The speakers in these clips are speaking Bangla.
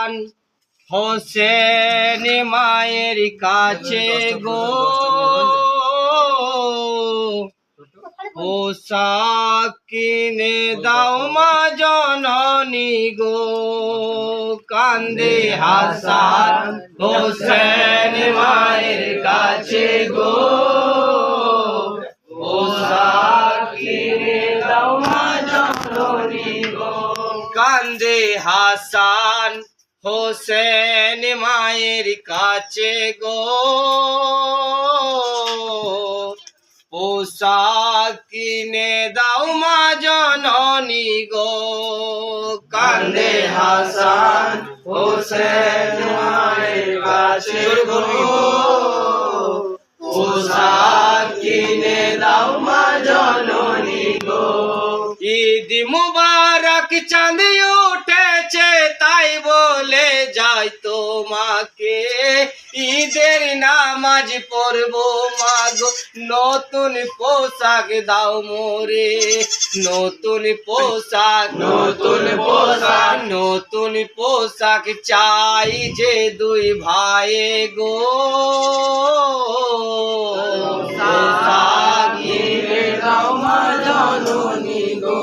হাসান হোসেন মায়ের কাছে গো পোশাক কিনে দাও মা জননী গো। কান্দে হাসান হোসেন মায়ের কাছে গো পোশাক কিনে দাও মা জননী গো। কান্দে হাসান হোসেন মায়ের কাছে গো পোশাক কিনে দাও মা জননী গো। কান্দে হাসান হোসেন মায়ের কাছে গো পোশাক কিনে দাও মা জননী গো। ঈদ মুবারক চাঁদ উঠেছে তাই বলে যাই তোমাকে ঈদের নামাজ পড়বো মাগো নতুন পোশাক দাও মোরে। নতুন পোশাক নতুন পোশাক নতুন পোশাক চাই যে দুই ভাইয়ে গো। পোশাক কিনে দাও মা জননী গো।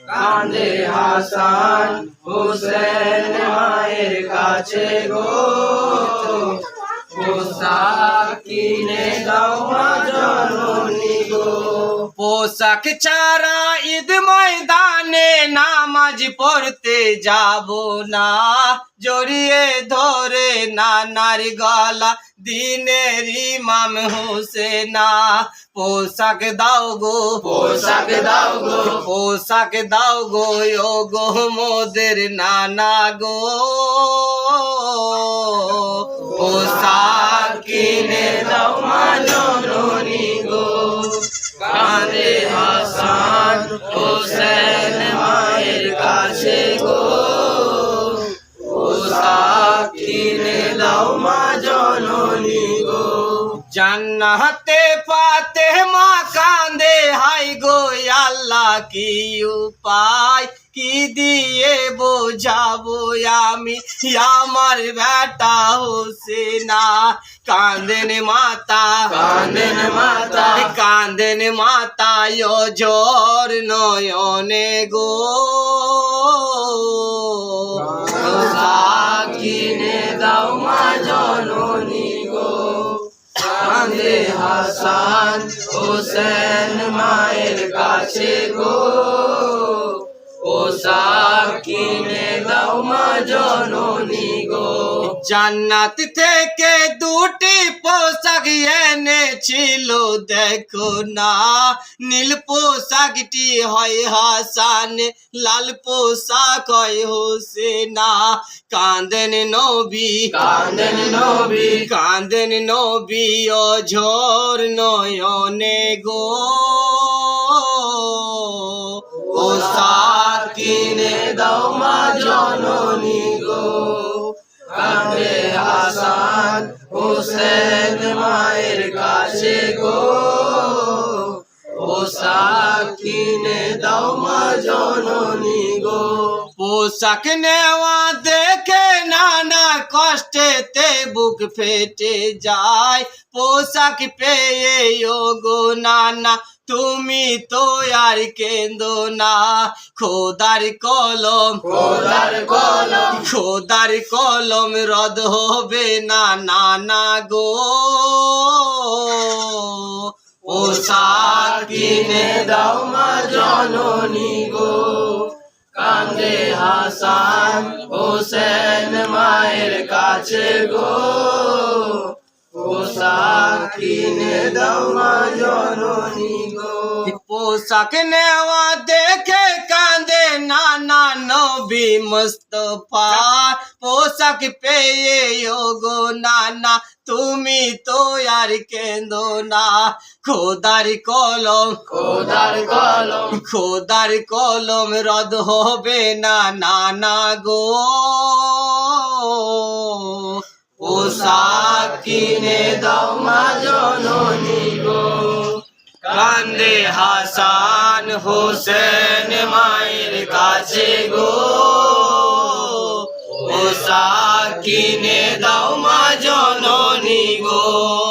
কান্দে হাসান হোসেন মায়ের কাছে গো পোশাক কিনে দাও মা জননী গো। পোশাক ছাড়া ঈদ ময়দানে নামাজ পড়তে যাব না জড়িয়ে ধরে নানার গলা দিনের ইমাম হোসেনা। পোশাক দাও গো পোশাক দাও গো পোশাক দাও গো ও গো মোদের নানা গো। পোশাক কিনে দাও মা জননী গো। কান্দে হাসান হোসেন মায়ের কাছে গো পোশাক কিনে দাও মা জননী গো। জান্নাতে ফাতেমা কান্দে হাই গো আল্লাহ কি উপায় কি দিয়ে বোঝাবো আমি আমার বেটা হোসেনা। কান্দেন মাতা কান্দেন মাতা কান্দেন মাতা জোর নয়নে গো। পোশাক কিনে দাও মা জননী গো। কান্দে হাসান হোসেন মায়ের কাছে গো পোশাক কিনে দাও মা জননী গো। জান্নাত থেকে দুটি পোশাক এনেছিল দেখো না নীল পোশাকটি হয় হাসান লাল পোশাক হয় হোসেনা। কান্দেন নবী কান্দেন নবী কান্দেন নবী ও ঝোর নয়নে গো। পোশাক কিনে দাও মা জননী গো। কান্দে হাসান হোসেন মায়ের কাছে গো পোশাক কিনে দাও মা জননী গো। পোশাক নেওয়া দেখে নানা কষ্টেতে বুক ফেটে যায় পোশাক পেয়ে ও গো নানা তুমি তো আর কেন্দো না। খোদার কলম খোদার কলম খোদার কলম রদ হবে না নানা গো। পোশাক কিনে দাও মা জননী গো। কান্দে হাসান হোসেন মায়ের কাছে গো পোশাক কিনে দাও মা জননী গো। পোশাক নেওয়া দেখে কান্দে নানা নবী মুস্তাফা পোশাক পেয়ে ও গো নানা তুমি তো আর কেন্দো না। খোদার কলম খোদার কলম খোদার কলম রদ হবে না নানা গো। পোশাক কিনে দাও মা জননী গো। কান্দে হাসান হোসেন মায়ের কাছে গো। কিনে দাও মা জননী গো।